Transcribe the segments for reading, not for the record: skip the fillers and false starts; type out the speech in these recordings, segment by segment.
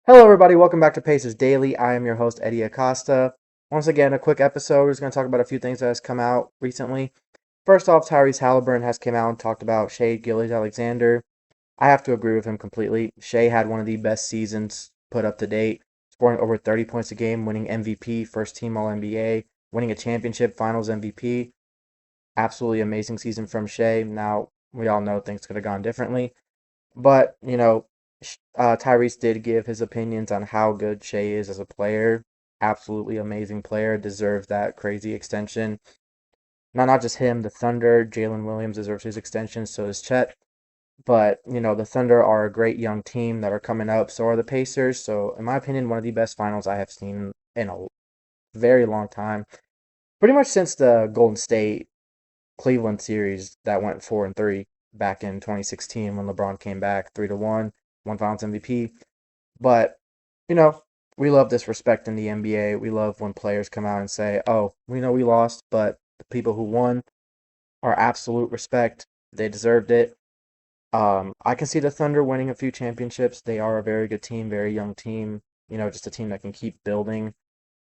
Hello, everybody. Welcome back to Pacers Daily. I am your host, Hery Acosta. Once again, a quick episode. We're just going to talk about a few things that has come out recently. First off, Tyrese Halliburton has came out and talked about Shai Gilgeous-Alexander. I have to agree with him completely. Shai had one of the best seasons put up to date, scoring over 30 points a game, winning MVP, first team All NBA, winning a championship, Finals MVP. Absolutely amazing season from Shai. Now, we all know things could have gone differently. But, Tyrese did give his opinions on how good Shai is as a player. Absolutely amazing player. Deserves that crazy extension. Not just him, the Thunder. Jalen Williams deserves his extension, so does Chet. But, the Thunder are a great young team that are coming up. So are the Pacers. So, in my opinion, one of the best finals I have seen in a very long time. Pretty much since the Golden State Cleveland series that went 4-3 back in 2016 when LeBron came back 3-1, won Finals MVP. But you know, we love disrespect in the NBA. We love when players come out and say, "Oh, we know we lost, but the people who won are absolute respect. They deserved it." I can see the Thunder winning a few championships. They are a very good team, very young team. Just a team that can keep building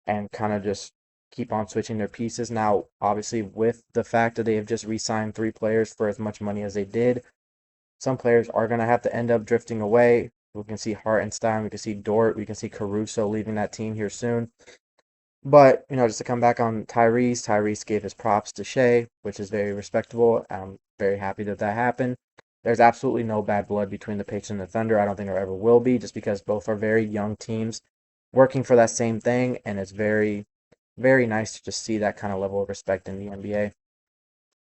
and kind of just keep on switching their pieces. Now, obviously, with the fact that they have just re-signed three players for as much money as they did, some players are going to have to end up drifting away. We can see Hartenstein, we can see Dort, we can see Caruso leaving that team here soon. But, just to come back on Tyrese gave his props to Shai, which is very respectable. I'm very happy that that happened. There's absolutely no bad blood between the Pacers and the Thunder. I don't think there ever will be, just because both are very young teams working for that same thing, and it's very, very nice to just see that kind of level of respect in the NBA.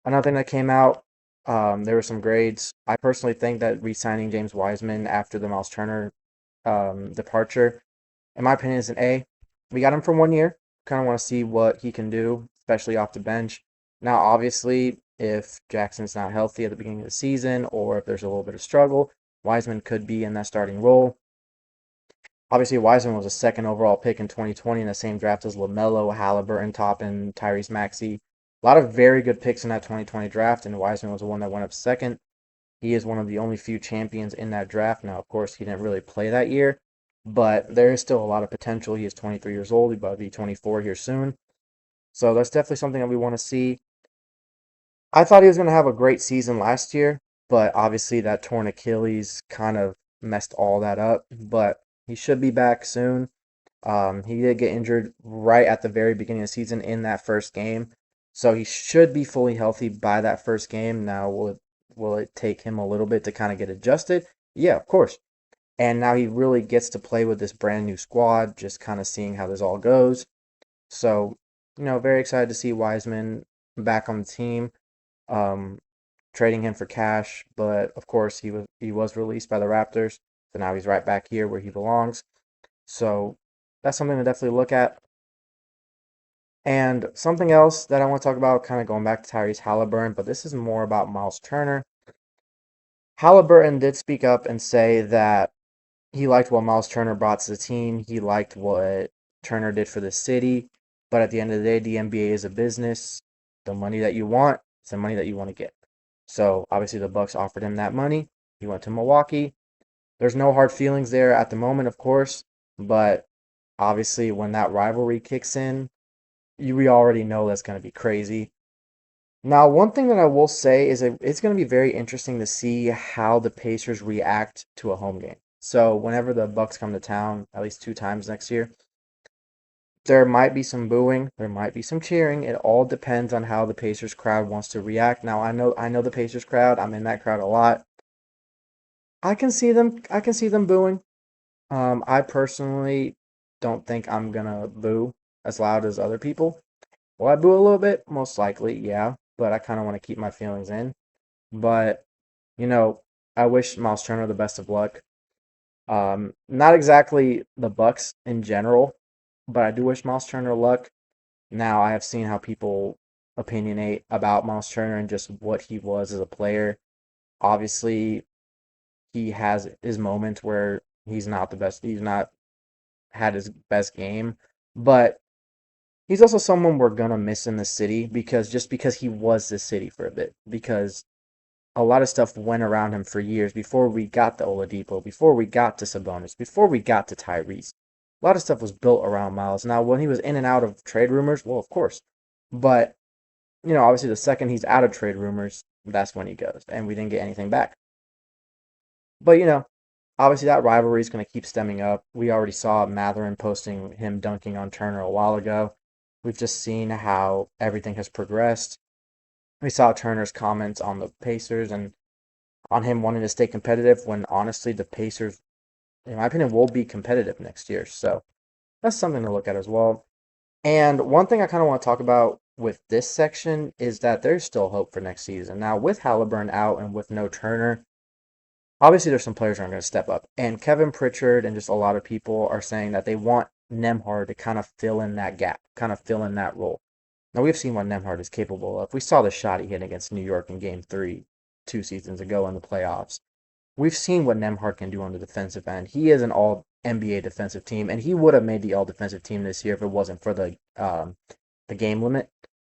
Another thing that came out, there were some grades. I personally think that re-signing James Wiseman after the Myles Turner departure, in my opinion, is an A. We got him for 1 year. Kind of want to see what he can do, especially off the bench. Now, obviously, if Jackson's not healthy at the beginning of the season, or if there's a little bit of struggle, Wiseman could be in that starting role. Obviously, Wiseman was a second overall pick in 2020 in the same draft as LaMelo, Halliburton, Toppin, Tyrese Maxey. A lot of very good picks in that 2020 draft, and Wiseman was the one that went up second. He is one of the only few champions in that draft. Now, of course, he didn't really play that year, but there is still a lot of potential. He is 23 years old. He's about to be 24 here soon. So that's definitely something that we want to see. I thought he was going to have a great season last year, but obviously that torn Achilles kind of messed all that up. But he should be back soon. He did get injured right at the very beginning of the season in that first game, so he should be fully healthy by that first game. Now, will it take him a little bit to kind of get adjusted? Yeah, of course. And now he really gets to play with this brand new squad, just kind of seeing how this all goes. So, very excited to see Wiseman back on the team. Um, Trading him for cash, but of course he was released by the Raptors, so now he's right back here where he belongs. So that's something to definitely look at. And something else that I want to talk about, kind of going back to Tyrese Halliburton, but this is more about Myles Turner. Halliburton did speak up and say that he liked what Myles Turner brought to the team. He liked what Turner did for the city. But at the end of the day, the NBA is a business. The money that you want, it's the money that you want to get. So obviously the Bucks offered him that money. He went to Milwaukee. There's no hard feelings there at the moment, of course, but obviously when that rivalry kicks in, we already know that's going to be crazy. Now, one thing that I will say is it's going to be very interesting to see how the Pacers react to a home game. So whenever the Bucks come to town, at least 2 times next year, there might be some booing, there might be some cheering. It all depends on how the Pacers crowd wants to react. Now, I know the Pacers crowd. I'm in that crowd a lot. I can see them booing. I personally don't think I'm gonna boo as loud as other people. Will I boo a little bit? Most likely, yeah. But I kind of want to keep my feelings in. But you know, I wish Myles Turner the best of luck. Not exactly the Bucks in general, but I do wish Myles Turner luck. Now I have seen how people opinionate about Myles Turner and just what he was as a player. Obviously, he has his moments where he's not the best. He's not had his best game, but he's also someone we're gonna miss in the city because just because he was the city for a bit. Because a lot of stuff went around him for years before we got to Oladipo, before we got to Sabonis, before we got to Tyrese. A lot of stuff was built around Myles. Now, when he was in and out of trade rumors, well, of course. But, obviously the second he's out of trade rumors, that's when he goes. And we didn't get anything back. But, obviously that rivalry is going to keep stemming up. We already saw Matherin posting him dunking on Turner a while ago. We've just seen how everything has progressed. We saw Turner's comments on the Pacers and on him wanting to stay competitive when honestly the Pacers, in my opinion, will be competitive next year. So that's something to look at as well. And one thing I kind of want to talk about with this section is that there's still hope for next season. Now, with Halliburton out and with no Turner, obviously there's some players who are going to step up. And Kevin Pritchard and just a lot of people are saying that they want Nembhard to kind of fill in that gap, kind of fill in that role. Now, we've seen what Nembhard is capable of. We saw the shot he hit against New York in Game 3 2 seasons ago in the playoffs. We've seen what Nembhard can do on the defensive end. He is an all NBA defensive team, and he would have made the all defensive team this year if it wasn't for the game limit,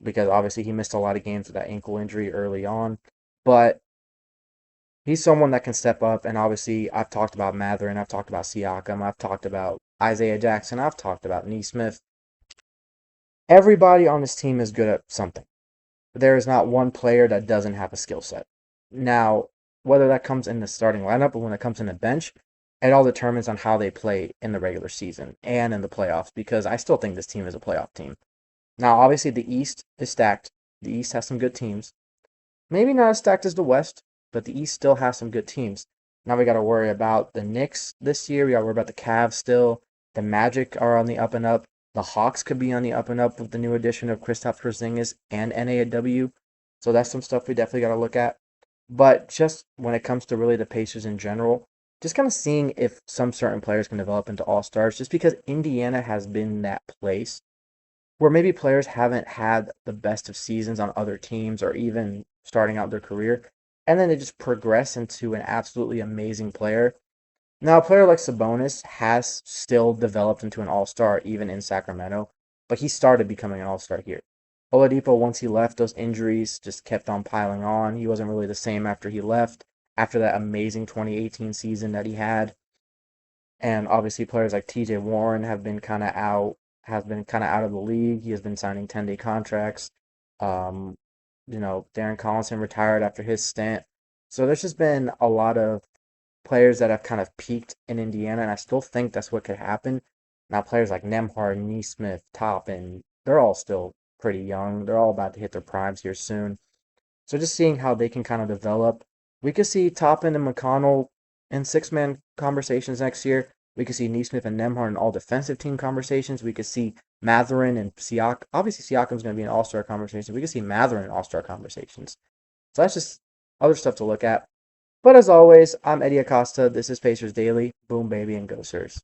because obviously he missed a lot of games with that ankle injury early on. But he's someone that can step up, and obviously I've talked about Matherin, I've talked about Siakam, I've talked about Isaiah Jackson, I've talked about Neesmith. Everybody on this team is good at something. There is not one player that doesn't have a skill set. Now, whether that comes in the starting lineup or when it comes in the bench, it all determines on how they play in the regular season and in the playoffs, because I still think this team is a playoff team. Now, obviously, the East is stacked. The East has some good teams. Maybe not as stacked as the West, but the East still has some good teams. Now we got to worry about the Knicks this year. We got to worry about the Cavs still. The Magic are on the up and up. The Hawks could be on the up and up with the new addition of Kristaps Porzingis and NAW. So that's some stuff we definitely got to look at. But just when it comes to really the Pacers in general, just kind of seeing if some certain players can develop into all-stars, just because Indiana has been that place where maybe players haven't had the best of seasons on other teams or even starting out their career, and then they just progress into an absolutely amazing player. Now, a player like Sabonis has still developed into an all-star even in Sacramento, but he started becoming an all-star here. Oladipo, once he left, those injuries just kept on piling on. He wasn't really the same after he left, after that amazing 2018 season that he had. And obviously players like TJ Warren have been kind of out, has been kind of out of the league. He has been signing 10-day contracts. Um, Darren Collinson retired after his stint. So there's just been a lot of players that have kind of peaked in Indiana, and I still think that's what could happen. Now, players like Nembhard, Neesmith, Toppin, they're all still pretty young. They're all about to hit their primes here soon. So just seeing how they can kind of develop. We could see Toppin and McConnell in six-man conversations next year. We could see Neesmith and Nembhard in all defensive team conversations. We could see Matherin and Siakam. Obviously, Siakam's going to be in all-star conversations. We could see Matherin in all-star conversations. So that's just other stuff to look at. But as always, I'm Hery Acosta. This is Pacers Daily. Boom, baby, and go, Sirs.